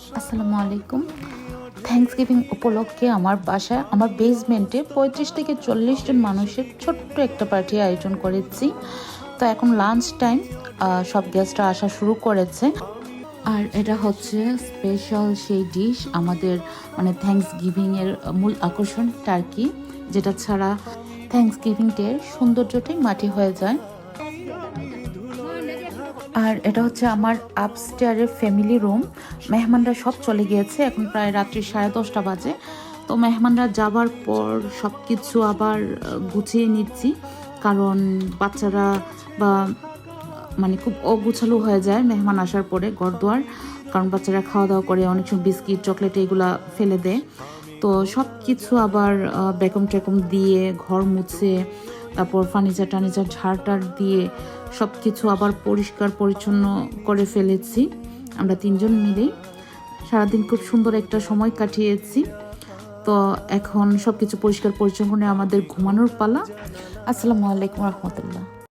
আসসালামু আলাইকুম। থ্যাঙ্কসগিভিং উপলক্ষে আমার বাসায় আমার বেসমেন্টে ৩৫ থেকে ৪০ জন মানুষের ছোট্ট একটা পার্টি আয়োজন করেছি। তো এখন লাঞ্চ টাইম, সব গেস্টরা আসা শুরু করেছে। আর এটা হচ্ছে স্পেশাল সেই ডিশ আমাদের, মানে থ্যাঙ্কসগিভিংয়ের মূল আকর্ষণ টার্কি, যেটা ছাড়া থ্যাঙ্কসগিভিং ডের সৌন্দর্যটাই মাটি হয়ে যায়। আর এটা হচ্ছে আমার আপস্টেয়ারের ফ্যামিলি রুম। মেহমানরা সব চলে গিয়েছে, এখন প্রায় রাত্রি 10:30 বাজে। তো মেহমানরা যাবার পর সব কিছু আবার গুছিয়ে নিচ্ছি, কারণ বাচ্চারা বা মানে খুব অগুছালো হয়ে যায় মেহমান আসার পরে ঘরদুয়ার, কারণ বাচ্চারা খাওয়া দাওয়া করে অনেক সময় বিস্কিট চকলেট এগুলা ফেলে দেয়। তো সব কিছু আবার বেকম টেকম দিয়ে ঘর মুছে, তারপর ফার্নিচার টার্নিচার ঝাড়টার দিয়ে সব কিছু আবার পরিষ্কার পরিচ্ছন্ন করে ফেলেছি। আমরা 3জন মিলেই সারাদিন খুব সুন্দর একটা সময় কাটিয়েছি। তো এখন সব কিছু পরিষ্কার পরিচ্ছন্ন আমাদের ঘুমানোর পালা। আসসালামু আলাইকুম রহমতুল্লাহ।